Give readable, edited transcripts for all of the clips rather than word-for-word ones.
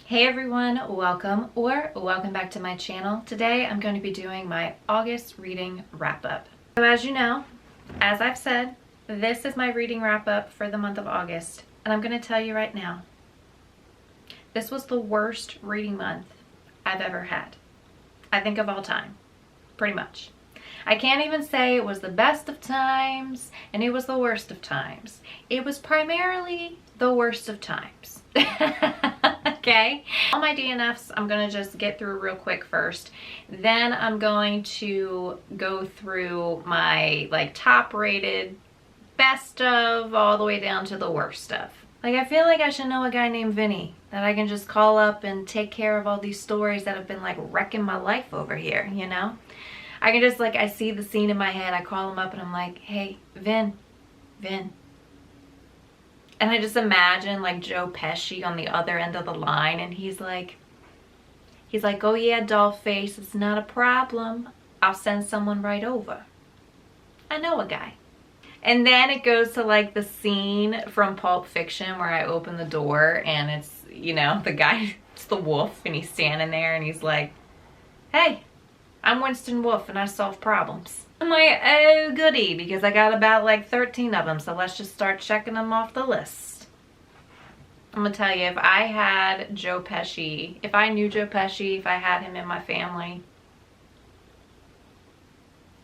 Hey everyone, welcome back to my channel. Today I'm going to be doing my August reading wrap up. So as you know, as I've said, this is my reading wrap up for the month of August. And I'm going to tell you right now, this was the worst reading month I've ever had. I think of all time, pretty much. I can't even say it was the best of times and it was the worst of times. It was primarily the worst of times. Okay, all my DNFs I'm gonna just get through real quick first. Then I'm going to go through my top rated, best of, all the way down to the worst of. I feel like I should know a guy named Vinny that I can just call up and take care of all these stories that have been wrecking my life over here, you know? I can just I see the scene in my head, I call him up and I'm like, hey, Vin. And I just imagine Joe Pesci on the other end of the line, and he's like, oh yeah, dollface, it's not a problem. I'll send someone right over. I know a guy. And then it goes to the scene from Pulp Fiction where I open the door and it's, the guy, it's the wolf, and he's standing there and he's like, hey, I'm Winston Wolfe and I solve problems. I'm like, oh goody, because I got about 13 of them, so let's just start checking them off the list. I'm gonna tell you, if I had Joe Pesci, if I knew Joe Pesci, if I had him in my family,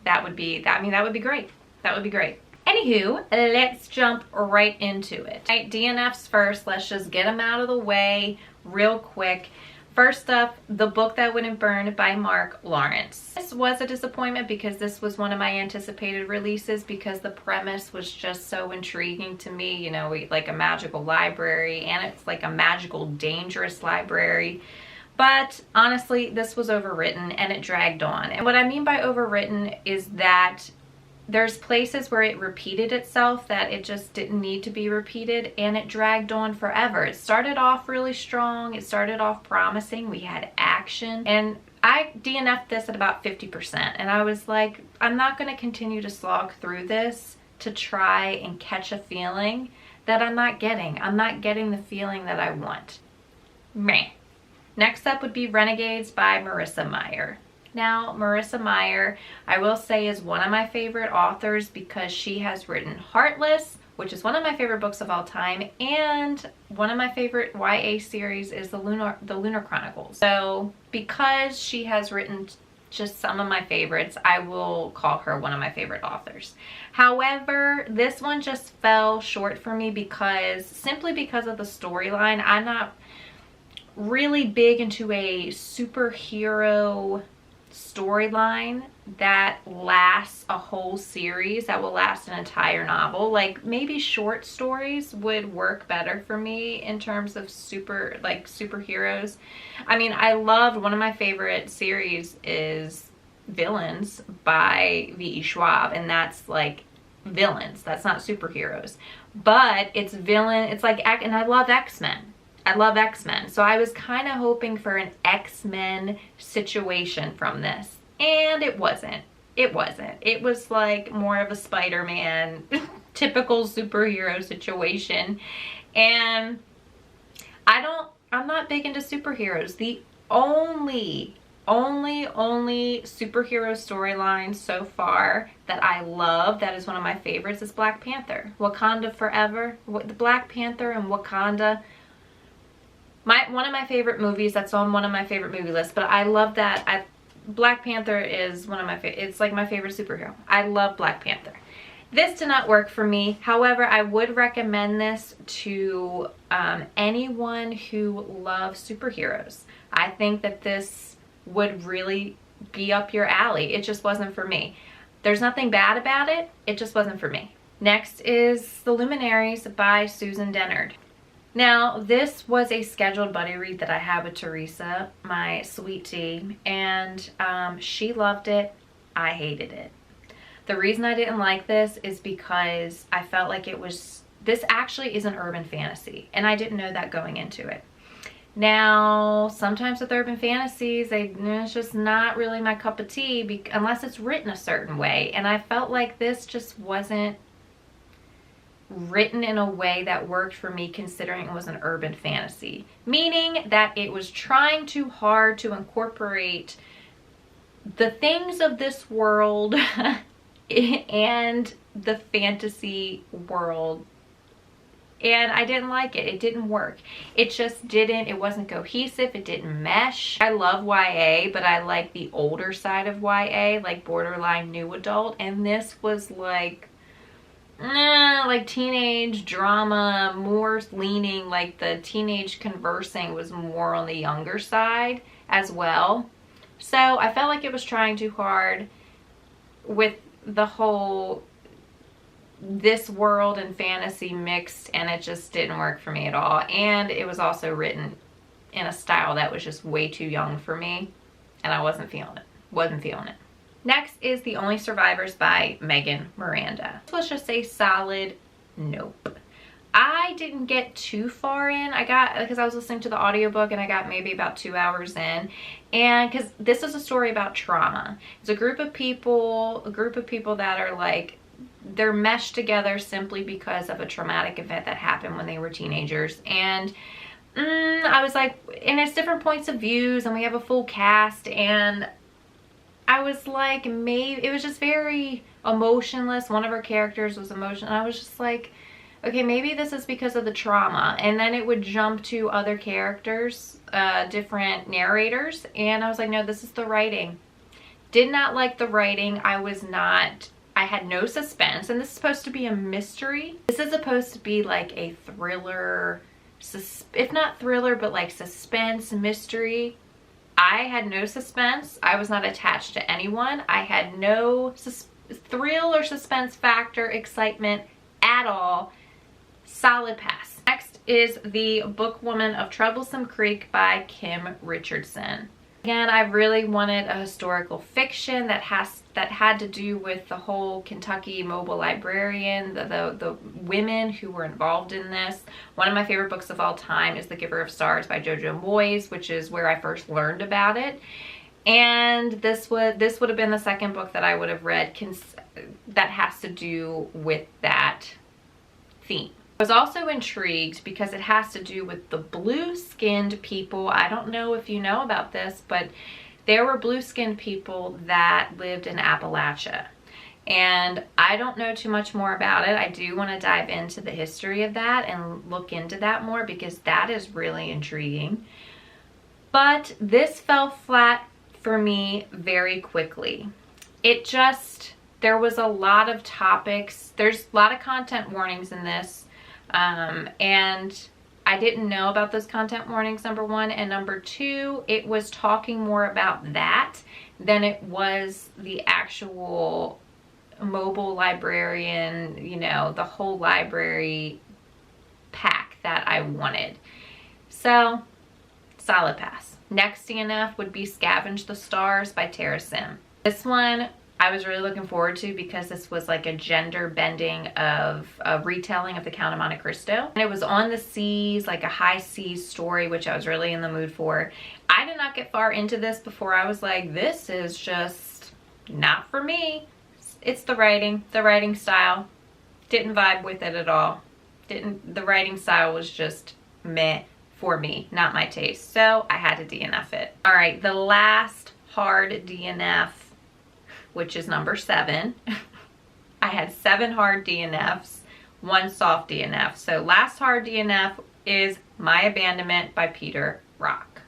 that would be great. That would be great. Anywho, let's jump right into it. All right, DNFs first. Let's just get them out of the way real quick. First up, The Book That Wouldn't Burn by Mark Lawrence. This was a disappointment because this was one of my anticipated releases because the premise was just so intriguing to me. You know, a magical library, and it's a magical, dangerous library. But honestly, this was overwritten and it dragged on. And what I mean by overwritten is that there's places where it repeated itself that it just didn't need to be repeated, and it dragged on forever. It started off really strong. It started off promising. We had action, and I DNF'd this at about 50%. And I was like, I'm not going to continue to slog through this to try and catch a feeling that I'm not getting. I'm not getting the feeling that I want. Meh. Next up would be Renegades by Marissa Meyer. Now, Marissa Meyer, I will say, is one of my favorite authors because she has written Heartless, which is one of my favorite books of all time, and one of my favorite YA series is the Lunar Chronicles. So because she has written just some of my favorites, I will call her one of my favorite authors. However, this one just fell short for me simply because of the storyline. I'm not really big into a superhero storyline that lasts a whole series, that will last an entire novel. Maybe short stories would work better for me in terms of superheroes. I mean, I loved, one of my favorite series is Villains by V.E. Schwab, and that's villains, that's not superheroes, but it's and I love X-Men. I love X-Men. So I was kind of hoping for an X-Men situation from this. And it wasn't. It wasn't. It was more of a Spider-Man typical superhero situation. And I'm not big into superheroes. The only superhero storyline so far that I love, that is one of my favorites, is Black Panther. Wakanda Forever. The Black Panther and Wakanda. One of my favorite movies, that's on one of my favorite movie lists, but I love that. Black Panther is one of my favorite, it's my favorite superhero. I love Black Panther. This did not work for me. However, I would recommend this to anyone who loves superheroes. I think that this would really be up your alley. It just wasn't for me. There's nothing bad about it. It just wasn't for me. Next is The Luminaries by Susan Dennard. Now, this was a scheduled buddy read that I had with Teresa, my sweet tea, and she loved it. I hated it. The reason I didn't like this is because I felt like this actually is an urban fantasy, and I didn't know that going into it. Now, sometimes with urban fantasies, it's just not really my cup of tea unless it's written a certain way, and I felt like this just wasn't written in a way that worked for me considering it was an urban fantasy. Meaning that it was trying too hard to incorporate the things of this world and the fantasy world. And I didn't like it. It didn't work. It just didn't. It wasn't cohesive. It didn't mesh. I love YA, but I like the older side of YA, like borderline new adult. And this was like teenage drama, more leaning like the teenage conversing was more on the younger side as well. So I felt like it was trying too hard with the whole this world and fantasy mixed, and it just didn't work for me at all. And it was also written in a style that was just way too young for me, and I wasn't feeling it. Next is The Only Survivors by Megan Miranda. Let's just say solid nope. I didn't get too far in. because I was listening to the audiobook and I got maybe about 2 hours in. And because this is a story about trauma. It's a group of people that are like, they're meshed together simply because of a traumatic event that happened when they were teenagers. And I was like, and it's different points of views, and we have a full cast, and I was like, maybe it was just very emotionless. One of our characters was emotional. I was just like, okay, maybe this is because of the trauma. And then it would jump to other characters, different narrators, and I was like, no, this is the writing. Did not like the writing. I had no suspense, and this is supposed to be a mystery. This is supposed to be like a thriller, if not thriller, but like suspense mystery. I had no suspense. I was not attached to anyone. I had no thrill or suspense factor, excitement at all. Solid pass. Next is The Bookwoman of Troublesome Creek by Kim Richardson. Again, I really wanted a historical fiction that had to do with the whole Kentucky mobile librarian, the women who were involved in this. One of my favorite books of all time is The Giver of Stars by Jojo Moyes, which is where I first learned about it. And this would have been the second book that I would have read that has to do with that theme. I was also intrigued because it has to do with the blue-skinned people. I don't know if you know about this, but there were blue-skinned people that lived in Appalachia. And I don't know too much more about it. I do want to dive into the history of that and look into that more because that is really intriguing. But this fell flat for me very quickly. There was a lot of topics. There's a lot of content warnings in this. And I didn't know about those content warnings, number one, and number two, it was talking more about that than it was the actual mobile librarian, the whole library pack that I wanted. So, solid pass. Next DNF would be Scavenge the Stars by Tara Sim. This one I was really looking forward to because this was like a gender bending of a retelling of the Count of Monte Cristo. And it was on the seas, like a high seas story, which I was really in the mood for. I did not get far into this before I was like, this is just not for me. It's the writing style. Didn't vibe with it at all. The writing style was just meh for me, not my taste. So I had to DNF it. All right, the last hard DNF, which is number 7. I had 7 hard DNFs, 1 soft DNF. So last hard DNF is My Abandonment by Peter Rock.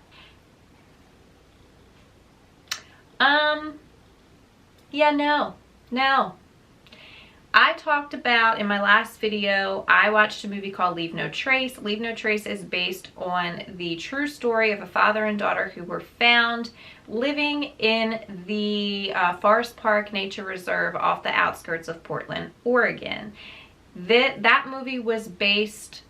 Yeah, no. I talked about in my last video, I watched a movie called Leave No Trace. Leave No Trace is based on the true story of a father and daughter who were found living in the Forest Park Nature Reserve off the outskirts of Portland, Oregon. That movie was based,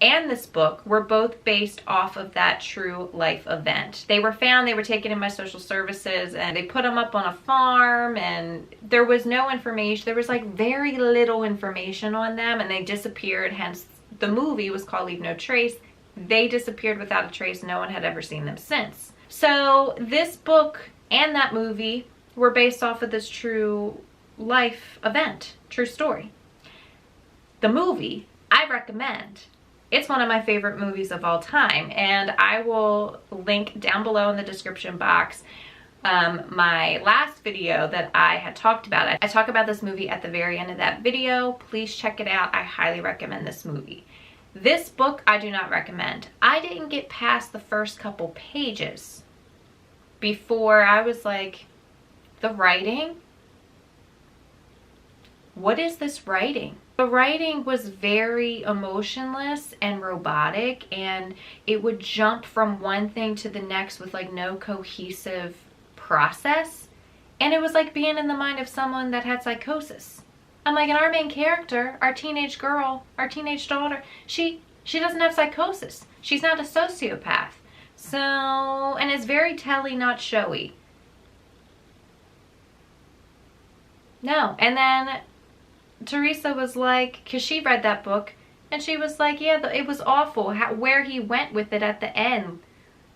and this book were both based off of that true life event. They were found, they were taken in by social services, and they put them up on a farm, and there was no information. There was like very little information on them, and they disappeared. Hence the movie was called Leave No Trace. They disappeared without a trace. No one had ever seen them since. So this book and that movie were based off of this true life event, true story. The movie, I recommend. It's one of my favorite movies of all time, and I will link down below in the description box my last video that I had talked about it. I talk about this movie at the very end of that video. Please check it out. I highly recommend this movie. This book, I do not recommend. I didn't get past the first couple pages before I was like, the writing? What is this writing? The writing was very emotionless and robotic, and it would jump from one thing to the next with like no cohesive process. And it was like being in the mind of someone that had psychosis. I'm like, and our main character, our teenage girl, our teenage daughter, she doesn't have psychosis. She's not a sociopath. So, and it's very telly, not showy. No. And then Teresa was like, because she read that book, and she was like, yeah, it was awful where he went with it at the end.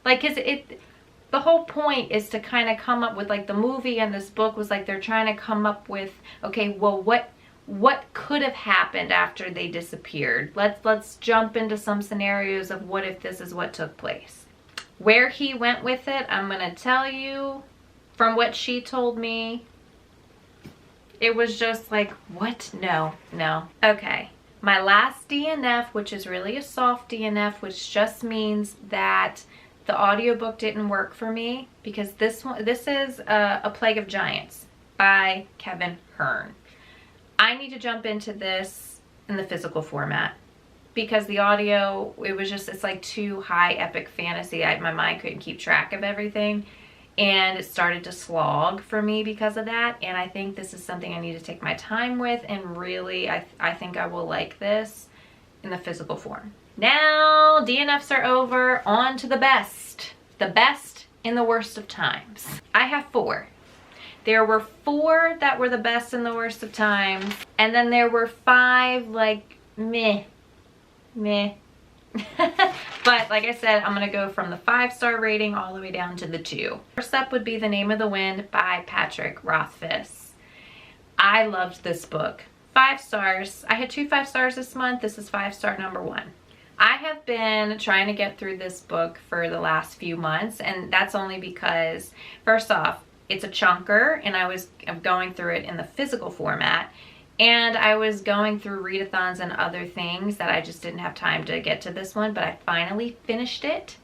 Like, the whole point is to kind of come up with, like, the movie and this book was like, they're trying to come up with, okay, well, what could have happened after they disappeared? Let's jump into some scenarios of what if this is what took place. Where he went with it, I'm going to tell you from what she told me. It was just like, what? No. Okay. My last DNF, which is really a soft DNF, which just means that the audiobook didn't work for me, because this is A Plague of Giants by Kevin Hearn. I need to jump into this in the physical format, because the audio, it's like too high epic fantasy. My mind couldn't keep track of everything, and it started to slog for me because of that. And I think this is something I need to take my time with, and really I think I will like this in the physical form. Now DNFs are over, on to the best in the worst of times. I have 4. There were 4 that were the best in the worst of times, and then there were 5 like meh. But like I said, I'm gonna go from the 5-star rating all the way down to the 2. First up would be The Name of the Wind by Patrick Rothfuss. I loved this book. 5 stars. I had 2 5 stars this month. This is 5-star number 1. I have been trying to get through this book for the last few months, and that's only because, first off, it's a chunker, and I'm going through it in the physical format, and I was going through readathons and other things that I just didn't have time to get to this one, but I finally finished it,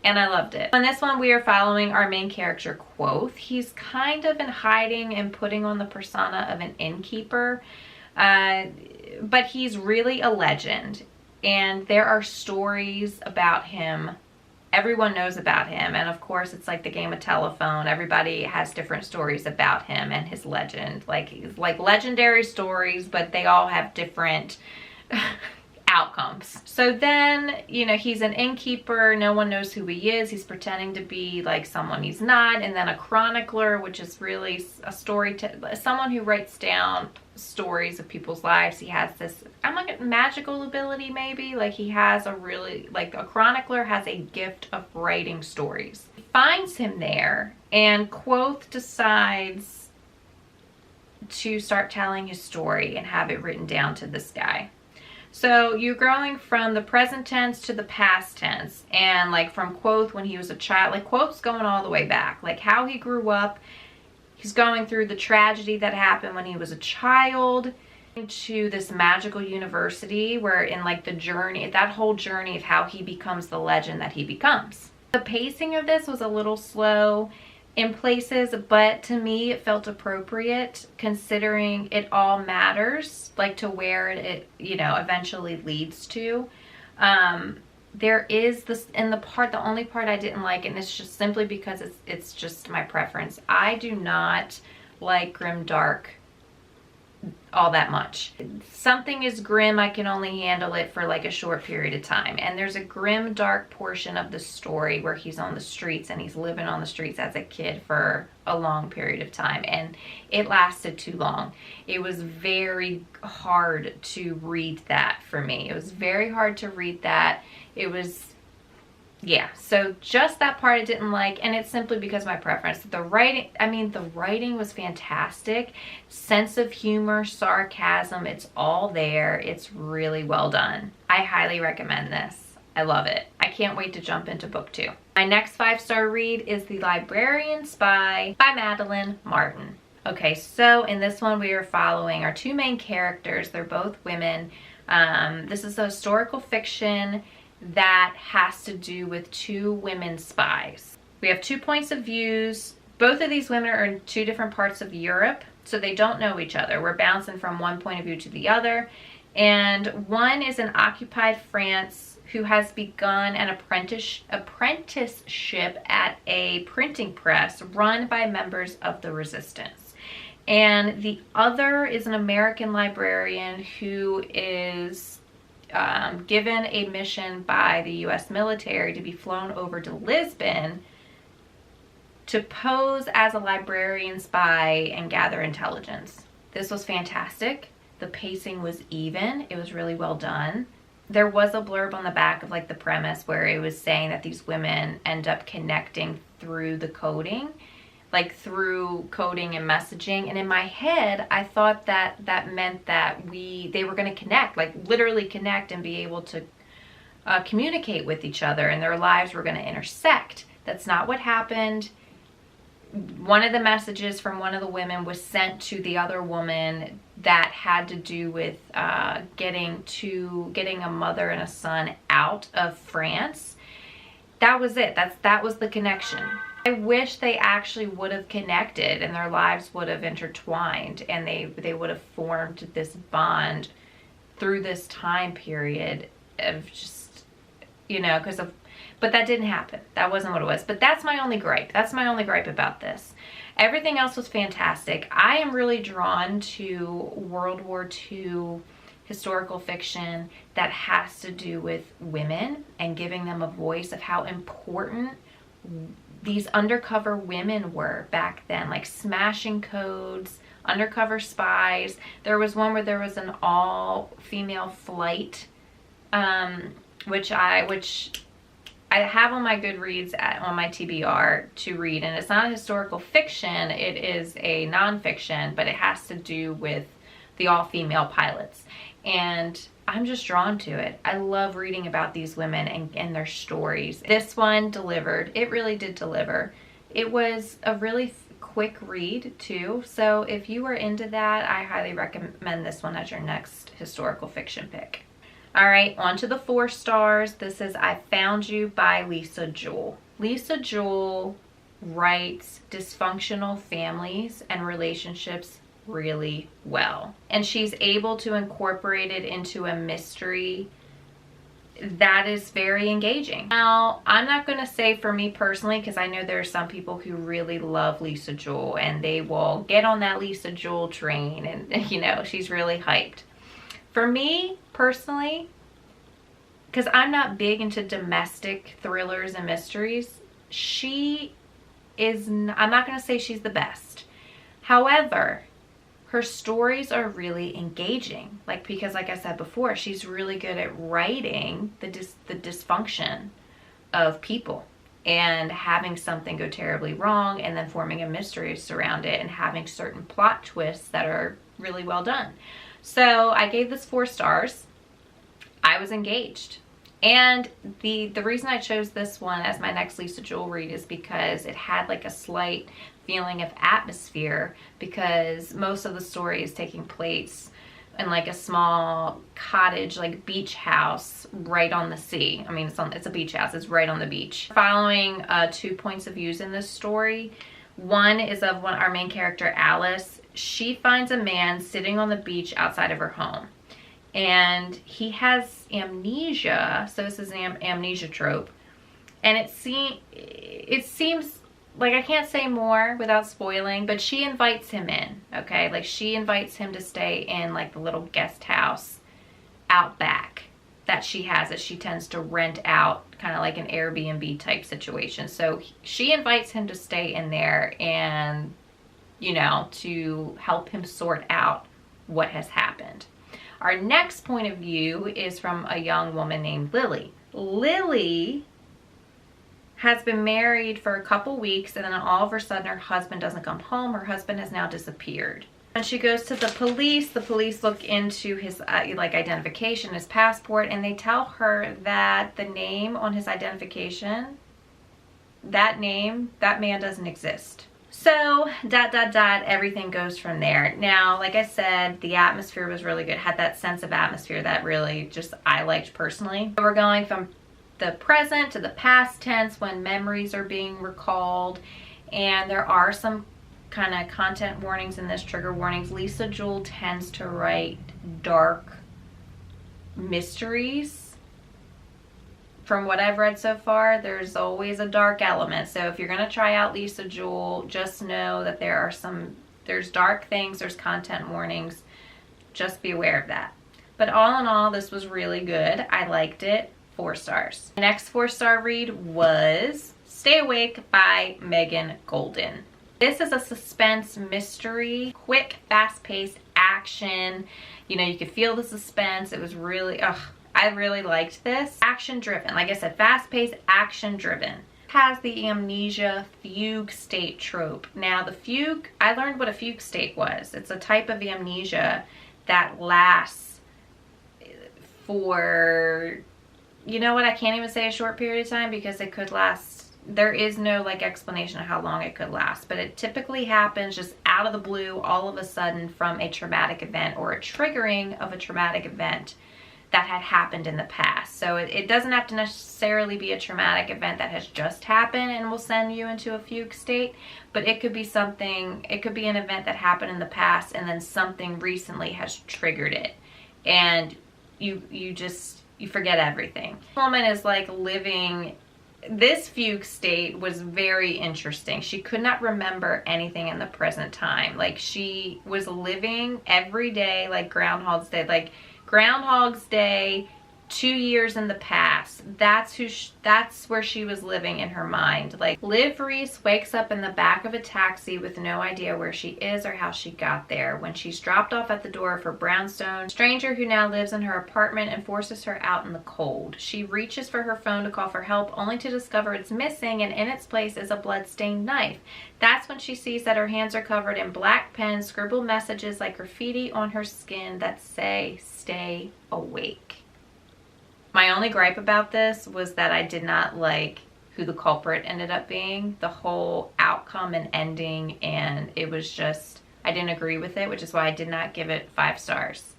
and I loved it. On this one, we are following our main character, Quoth. He's kind of in hiding and putting on the persona of an innkeeper, but he's really a legend. And there are stories about him. Everyone knows about him. And of course, it's like the game of telephone. Everybody has different stories about him and his legend. Like legendary stories, but they all have different outcomes. So then, you know, he's an innkeeper. No one knows who he is. He's pretending to be like someone he's not. And then a chronicler, which is really a someone who writes down stories of people's lives. He has this, I'm like, magical ability maybe. Like he has a really, like a chronicler has a gift of writing stories. He finds him there, and Quoth decides to start telling his story and have it written down to this guy. So you're going from the present tense to the past tense, and like from Quoth when he was a child, like Quoth's going all the way back, like how he grew up. He's going through the tragedy that happened when he was a child, to this magical university, where in like the journey, that whole journey of how he becomes the legend that he becomes. The pacing of this was a little slow in places, but to me it felt appropriate considering it all matters, like to where it, you know, eventually leads to. There is this, and the only part I didn't like, and it's just simply because it's just my preference. I do not like grim dark all that much. Something is grim, I can only handle it for like a short period of time. And there's a grim dark portion of the story where he's on the streets, and he's living on the streets as a kid for a long period of time, and it lasted too long. It was very hard to read that for me. It was very hard to read that. It was yeah, so just that part I didn't like, and it's simply because of my preference. The writing, I mean, the writing was fantastic. Sense of humor, sarcasm, it's all there. It's really well done. I highly recommend this. I love it. I can't wait to jump into book 2. My next 5-star read is The Librarian Spy by Madeline Martin. Okay, so in this one we are following our 2 main characters. They're both women. This is a historical fiction that has to do with 2 women spies. We have 2 points of views. Both of these women are in 2 different parts of Europe, so they don't know each other. We're bouncing from one point of view to the other. And one is in occupied France who has begun an apprenticeship at a printing press run by members of the resistance. And the other is an American librarian who is given a mission by the U.S. military to be flown over to Lisbon to pose as a librarian spy and gather intelligence. This was fantastic. The pacing was even. It was really well done. There was a blurb on the back of like the premise where it was saying that these women end up connecting through the coding, like through coding and messaging. And in my head, I thought that that meant that they were going to connect, like literally connect and be able to communicate with each other and their lives were going to intersect. That's not what happened. One of the messages from one of the women was sent to the other woman that had to do with getting a mother and a son out of France. That was it. That was the connection. I wish they actually would have connected and their lives would have intertwined and they would have formed this bond through this time period of just, but that didn't happen. That wasn't what it was. But that's my only gripe. That's my only gripe about this. Everything else was fantastic. I am really drawn to World War II historical fiction that has to do with women and giving them a voice of how important these undercover women were back then, like smashing codes, undercover spies. There was one where there was an all-female flight, which I have on my Goodreads on my TBR to read, and it's not a historical fiction, it is a nonfiction, but it has to do with the all-female pilots. And I'm just drawn to it. I love reading about these women and their stories. This one delivered. It really did deliver. It was a really quick read too, so if you are into that, I highly recommend this one as your next historical fiction pick. All right, on to the 4 stars. This is I Found You by Lisa Jewell. Lisa Jewell writes dysfunctional families and relationships really well. And she's able to incorporate it into a mystery that is very engaging. Now, I'm not going to say for me personally, because I know there are some people who really love Lisa Jewell and they will get on that Lisa Jewell train and, she's really hyped. For me personally, because I'm not big into domestic thrillers and mysteries, I'm not going to say she's the best. However, her stories are really engaging, because like I said before, she's really good at writing the dysfunction of people and having something go terribly wrong and then forming a mystery around it and having certain plot twists that are really well done. So I gave this 4 stars. I was engaged. And the reason I chose this one as my next Lisa Jewell read is because it had like a slight feeling of atmosphere, because most of the story is taking place in like a small cottage, like beach house right on the sea. I mean, it's a beach house. It's right on the beach. Following 2 points of views in this story. One is of our main character, Alice. She finds a man sitting on the beach outside of her home. And he has amnesia, so this is an amnesia trope. And it seems like, I can't say more without spoiling, but she invites him in, okay? Like, she invites him to stay in like the little guest house out back that she has, that she tends to rent out, kind of like an Airbnb type situation. So she invites him to stay in there and, to help him sort out what has happened. Our next point of view is from a young woman named Lily. Lily has been married for a couple weeks, and then all of a sudden her husband doesn't come home. Her husband has now disappeared. When she goes to the police look into his like identification, his passport, and they tell her that the name on his identification, that man doesn't exist. So, everything goes from there. Now, like I said, the atmosphere was really good. Had that sense of atmosphere that really just I liked personally. So we're going from the present to the past tense when memories are being recalled. And there are some kind of content warnings in this, trigger warnings. Lisa Jewell tends to write dark mysteries. From what I've read so far, there's always a dark element. So if you're going to try out Lisa Jewell, just know that there's dark things, there's content warnings. Just be aware of that. But all in all, this was really good. I liked it. 4 stars. The next 4-star read was Stay Awake by Megan Golden. This is a suspense mystery, quick, fast-paced action. You know, you could feel the suspense. It was really, I really liked this. Action-driven. Like I said, fast-paced, action-driven. Has the amnesia fugue state trope. Now, the fugue, I learned what a fugue state was. It's a type of amnesia that lasts for, you know what, I can't even say a short period of time because it could last. There is no like explanation of how long it could last, but it typically happens just out of the blue, all of a sudden, from a traumatic event or a triggering of a traumatic event that had happened in the past. So it doesn't have to necessarily be a traumatic event that has just happened and will send you into a fugue state, but it could be something, it could be an event that happened in the past and then something recently has triggered it, and you forget everything. The woman is like living. This fugue state was very interesting. She could not remember anything in the present time. Like, she was living every day like Groundhog's Day. Like, Groundhog's Day 2 years in the past. That's where she was living in her mind. Like, Liv Reese wakes up in the back of a taxi with no idea where she is or how she got there. When she's dropped off at the door of her brownstone, a stranger who now lives in her apartment and forces her out in the cold. She reaches for her phone to call for help, only to discover it's missing, and in its place is a blood-stained knife. That's when she sees that her hands are covered in black pen, scribbled messages like graffiti on her skin that say, "Stay awake." My only gripe about this was that I did not like who the culprit ended up being, the whole outcome and ending, and it was just, I didn't agree with it, which is why I did not give it 5 stars.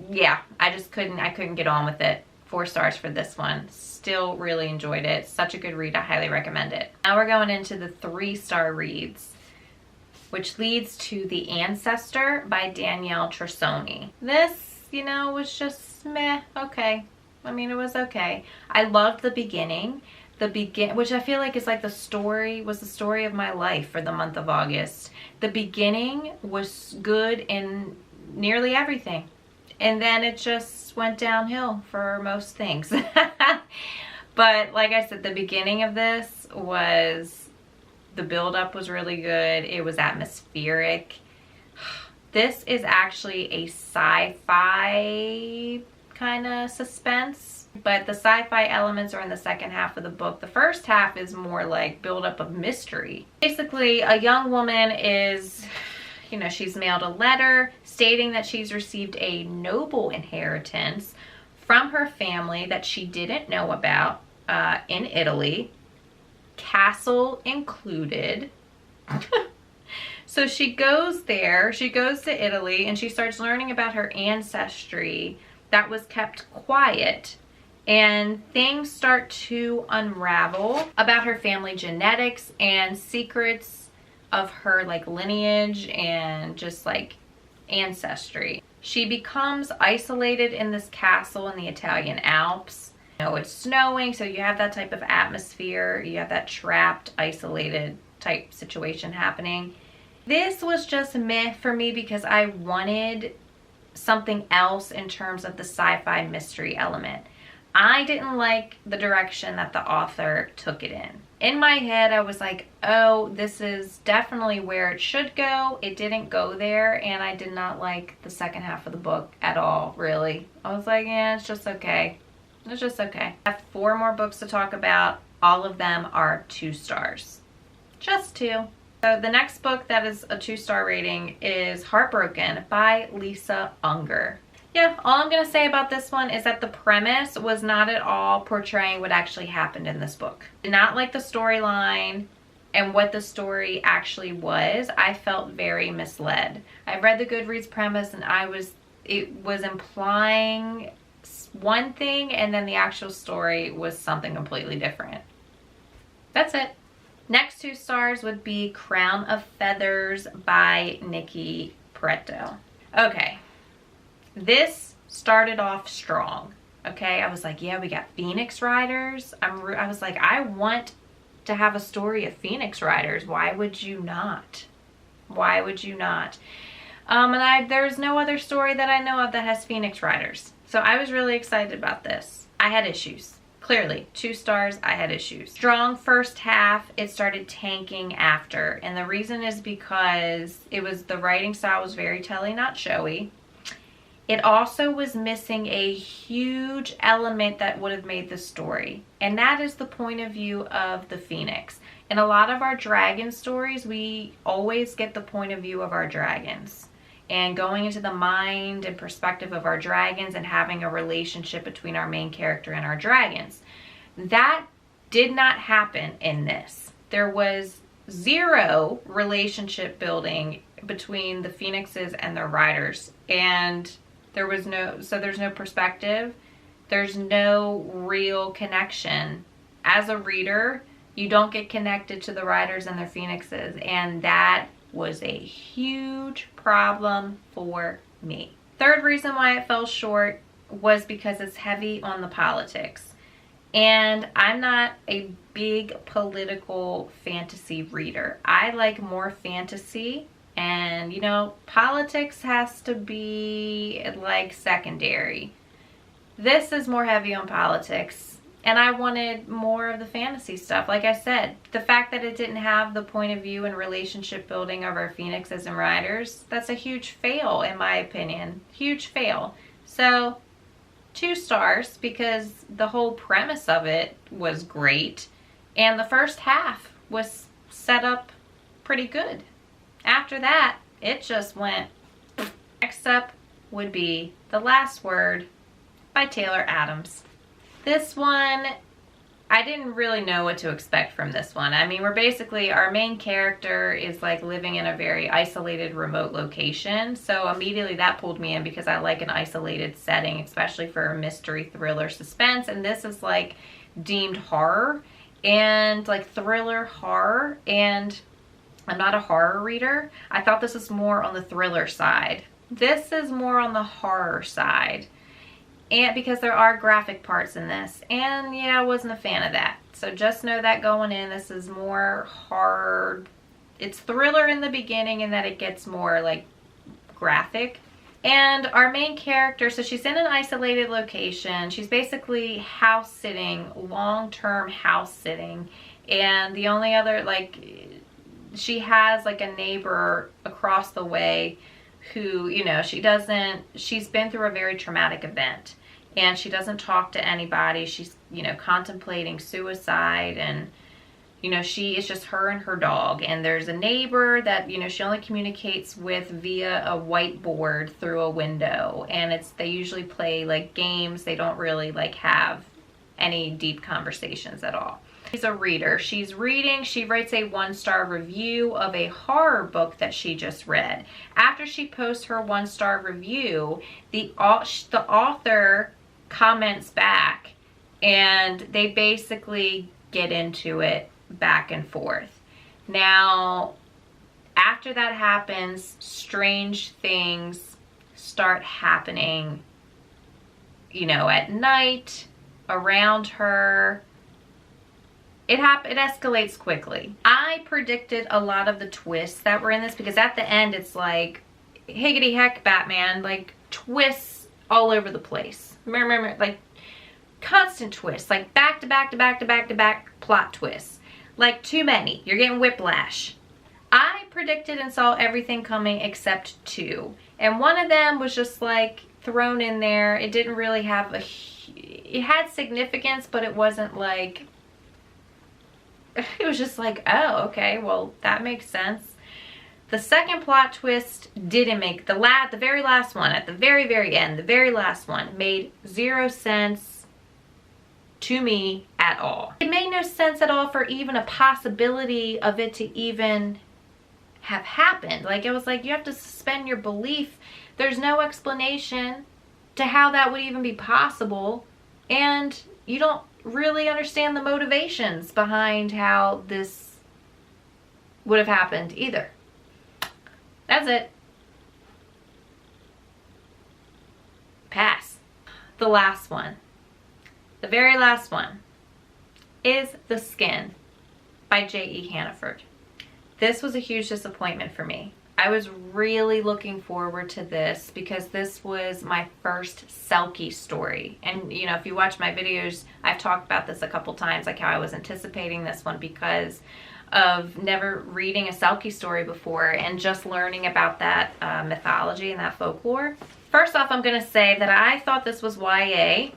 Yeah, I couldn't get on with it. 4 stars for this one. Still really enjoyed it. Such a good read. I highly recommend it. Now we're going into the 3-star reads, which leads to The Ancestor by Danielle Trussoni. This, you know, was just meh, okay. I mean, it was okay. I loved the beginning. Which I feel like is like the story of my life for the month of August. The beginning was good in nearly everything. And then it just went downhill for most things. But like I said, the beginning of this was, the build-up was really good. It was atmospheric. This is actually a sci-fi kind of suspense, but the sci-fi elements are in the second half of the book. The first half is more like build-up of mystery. Basically, a young woman is, you know, she's mailed a letter stating that she's received a noble inheritance from her family that she didn't know about in Italy, castle included. So she goes there, she goes to Italy, and she starts learning about her ancestry that was kept quiet. And things start to unravel about her family genetics and secrets of her like lineage and just like ancestry. She becomes isolated in this castle in the Italian Alps. You know, it's snowing, so you have that type of atmosphere. You have that trapped, isolated type situation happening. This was just meh for me because I wanted something else in terms of the sci-fi mystery element. I didn't like the direction that the author took it in. In my head, I was like, oh, this is definitely where it should go. It didn't go there, and I did not like the second half of the book at all, really. I was like, yeah, it's just okay. It's just okay. I have 4 more books to talk about. All of them are 2 stars. Just 2. So the next book that is a 2-star rating is Heartbroken by Lisa Unger. Yeah, all I'm going to say about this one is that the premise was not at all portraying what actually happened in this book. Not like the storyline and what the story actually was. I felt very misled. I read the Goodreads premise and it was implying one thing, and then the actual story was something completely different. That's it. Next 2 stars would be Crown of Feathers by Nikki Pareto. Okay, this started off strong. Okay, I was like, yeah, we got Phoenix Riders. I was like, I want to have a story of Phoenix Riders. Why would you not? Why would you not? There's no other story that I know of that has Phoenix Riders. So I was really excited about this. I had issues. Clearly, 2 stars, I had issues. Strong first half, it started tanking after. And the reason is because the writing style was very telly, not showy. It also was missing a huge element that would have made the story. And that is the point of view of the Phoenix. In a lot of our dragon stories, we always get the point of view of our dragons. And going into the mind and perspective of our dragons and having a relationship between our main character and our dragons. That did not happen in this. There was 0 relationship building between the Phoenixes and their riders. And there's no perspective. There's no real connection. As a reader, you don't get connected to the riders and their Phoenixes. And that was a huge problem for me. Third reason why it fell short was because it's heavy on the politics. And I'm not a big political fantasy reader. I like more fantasy, and you know, politics has to be like secondary. This is more heavy on politics. And I wanted more of the fantasy stuff. Like I said, the fact that it didn't have the point of view and relationship building of our Phoenixes and riders, that's a huge fail in my opinion. Huge fail. So 2 stars because the whole premise of it was great. And the first half was set up pretty good. After that, it just went. Next up would be The Last Word by Taylor Adams. This one, I didn't really know what to expect from this one. I mean, our main character is like living in a very isolated, remote location. So immediately that pulled me in because I like an isolated setting, especially for a mystery, thriller, suspense. And this is like deemed horror and like thriller horror. And I'm not a horror reader. I thought this was more on the thriller side. This is more on the horror side. And because there are graphic parts in this. And yeah, I wasn't a fan of that. So just know that going in, this is more horror. It's thriller in the beginning and that it gets more like graphic. And our main character, so she's in an isolated location. She's basically house sitting, long-term house sitting. And the only other, she has like a neighbor across the way who, you know, she's been through a very traumatic event. And she doesn't talk to anybody. She's, you know, contemplating suicide. And, you know, it's just her and her dog. And there's a neighbor that, you know, she only communicates with via a whiteboard through a window. And they usually play like games. They don't really like have any deep conversations at all. She's a reader. She's reading. She writes a 1-star review of a horror book that she just read. After she posts her 1-star review, the author comments back and they basically get into it back and forth. Now, after that happens, strange things start happening, you know, at night, around her. It escalates quickly. I predicted a lot of the twists that were in this because at the end it's like, higgity heck, Batman, like twists all over the place. Like constant twists, like back to back to back to back to back plot twists. Like too many. You're getting whiplash. I predicted and saw everything coming except 2. And one of them was just like thrown in there. It didn't really have it had significance, but it wasn't like, it was just like, oh, okay, well, that makes sense. The second plot twist didn't make, the very last one, at the very, very end, the very last one, made 0 sense to me at all. It made no sense at all for even a possibility of it to even have happened. Like, it was like, you have to suspend your belief. There's no explanation to how that would even be possible, and you don't really understand the motivations behind how this would have happened either. That's it. Pass. The last one, the very last one, is The Skin by J.E. Hannaford. This was a huge disappointment for me. I was really looking forward to this because this was my first Selkie story. And you know, if you watch my videos, I've talked about this a couple times, like how I was anticipating this one because of never reading a Selkie story before and just learning about that mythology and that folklore. First off, I'm gonna say that I thought this was YA,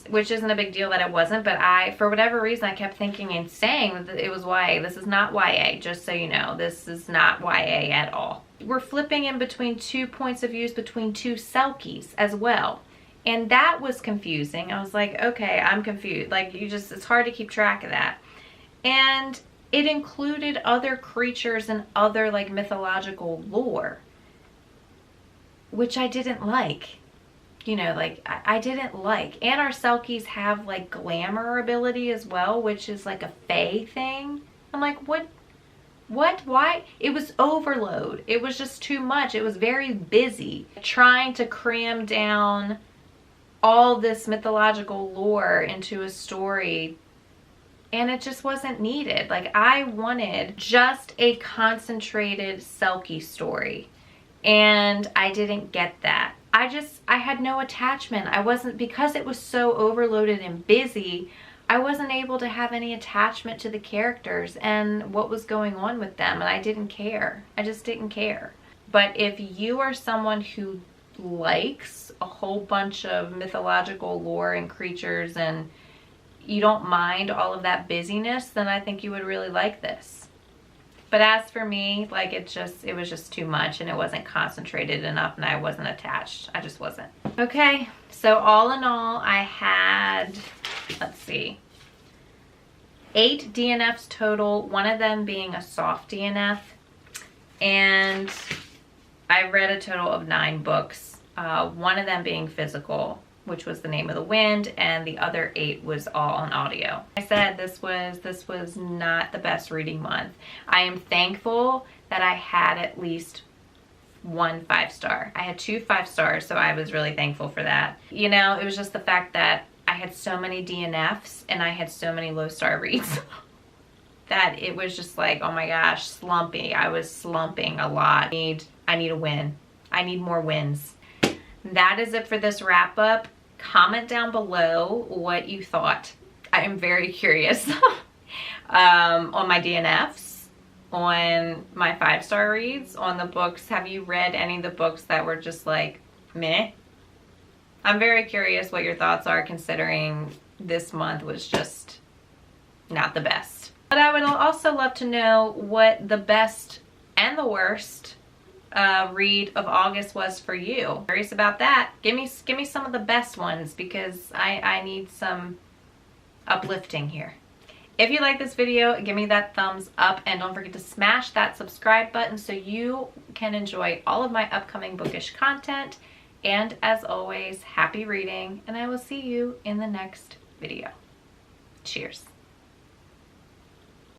which isn't a big deal that it wasn't, but for whatever reason, I kept thinking and saying that it was YA. This is not YA, just so you know. This is not YA at all. We're flipping in between 2 points of views between 2 Selkies as well. And that was confusing. I was like, okay, I'm confused. Like, it's hard to keep track of that. And it included other creatures and other like mythological lore, which I didn't like. You know, like I didn't like. And our Selkies have like glamour ability as well, which is like a fae thing. I'm like, what, why? It was overload. It was just too much. It was very busy trying to cram down all this mythological lore into a story, and it just wasn't needed. Like, I wanted just a concentrated Selkie story, and I didn't get that. I had no attachment. Because it was so overloaded and busy, I wasn't able to have any attachment to the characters and what was going on with them, and I didn't care. I just didn't care. But if you are someone who likes a whole bunch of mythological lore and creatures and you don't mind all of that busyness, then I think you would really like this. But as for me, like, it was just too much, and it wasn't concentrated enough, and I wasn't attached. I just wasn't. Okay, so all in all, I had, let's see, 8 DNFs total, one of them being a soft DNF, and I read a total of 9 books, one of them being physical, which was The Name of the Wind, and the other 8 was all on audio. I said this was not the best reading month. I am thankful that I had at least 1 5-star. I had 2 5-stars, so I was really thankful for that. You know, it was just the fact that I had so many DNFs and I had so many low star reads that it was just like, oh my gosh, slumpy. I was slumping a lot. I need a win. I need more wins. That is it for this wrap up. Comment down below what you thought. I am very curious on my DNFs, on my 5-star reads, on the books. Have you read any of the books that were just like meh? I'm very curious what your thoughts are, considering this month was just not the best. But I would also love to know what the best and the worst read of August was for you. Curious about that. Give me some of the best ones, because I need some uplifting here. If you like this video, give me that thumbs up, and don't forget to smash that subscribe button so you can enjoy all of my upcoming bookish content. And as always, happy reading, and I will see you in the next video. Cheers.